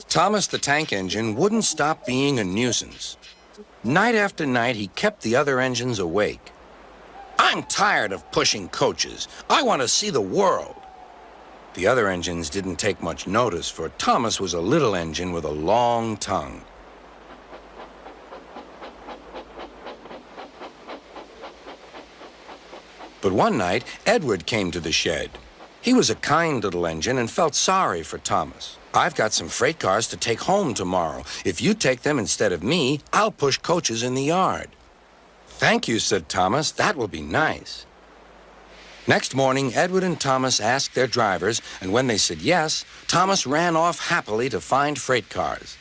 Thomas the tank engine wouldn't stop being a nuisance. Night after night, he kept the other engines awake. "I'm tired of pushing coaches. I want to see the world." The other engines didn't take much notice, for Thomas was a little engine with a long tongue. But one night, Edward came to the shed. He was a kind little engine and felt sorry for Thomas. "I've got some freight cars to take home tomorrow. If you take them instead of me, I'll push coaches in the yard." "Thank you," said Thomas. "That will be nice." Next morning, Edward and Thomas asked their drivers, and when they said yes, Thomas ran off happily to find freight cars.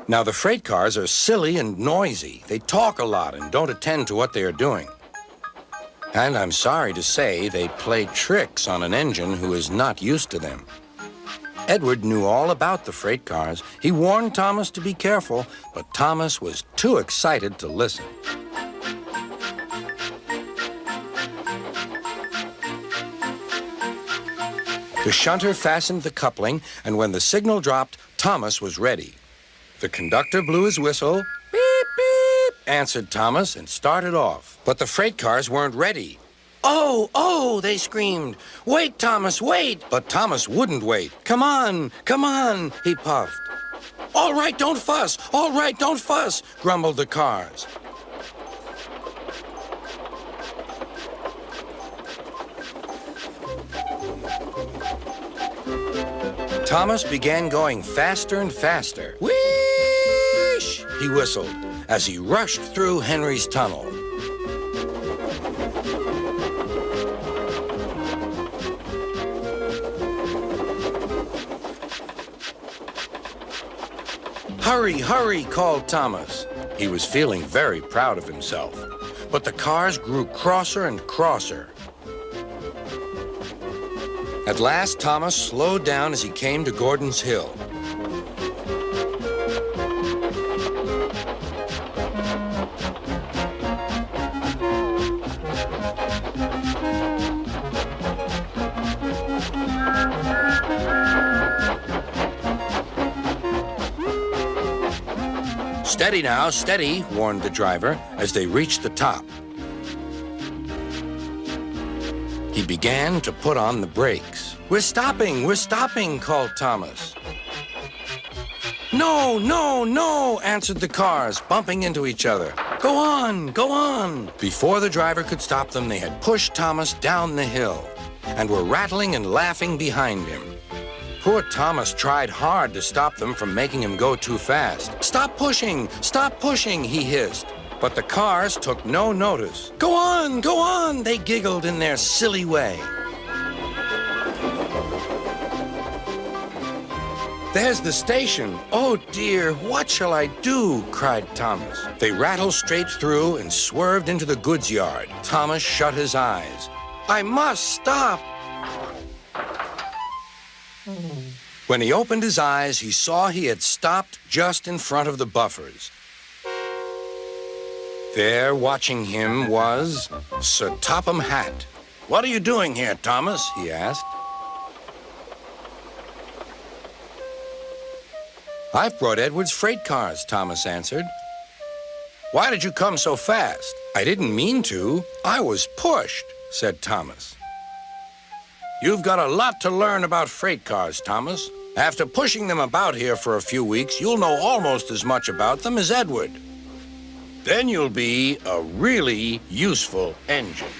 Now, the freight cars are silly and noisy. They talk a lot and don't attend to what they are doing. And I'm sorry to say, they play tricks on an engine who is not used to them. Edward knew all about the freight cars. He warned Thomas to be careful, but Thomas was too excited to listen. The shunter fastened the coupling, and when the signal dropped, Thomas was ready. The conductor blew his whistle. "Beep, beep," answered Thomas and started off. But the freight cars weren't ready. "Oh, oh," they screamed. "Wait, Thomas, wait!" But Thomas wouldn't wait. Come on, he puffed. "All right, don't fuss. All right, don't fuss," grumbled the cars. Thomas began going faster and faster. "Whoosh!" he whistled as he rushed through Henry's tunnel. "Hurry, hurry," called Thomas. He was feeling very proud of himself. But the cars grew crosser and crosser. At last, Thomas slowed down as he came to Gordon's Hill. "Steady now, steady," warned the driver as they reached the top. He began to put on the brakes. We're stopping," called Thomas. "No, no, no," answered the cars, bumping into each other. Go on." Before the driver could stop them, they had pushed Thomas down the hill and were rattling and laughing behind him. Poor Thomas tried hard to stop them from making him go too fast. Stop pushing, he hissed. But the cars took no notice. Go on, they giggled in their silly way. "There's the station. Oh dear, what shall I do?" cried Thomas. They rattled straight through and swerved into the goods yard. Thomas shut his eyes. "I must stop." When he opened his eyes, he saw he had stopped just in front of the buffers. There, watching him, was Sir Topham Hatt. "What are you doing here, Thomas?" he asked. "I've brought Edward's freight cars," Thomas answered. "Why did you come so fast?" "I didn't mean to. I was pushed," said Thomas. "You've got a lot to learn about freight cars, Thomas. After pushing them about here for a few weeks, you'll know almost as much about them as Edward. Then you'll be a really useful engine."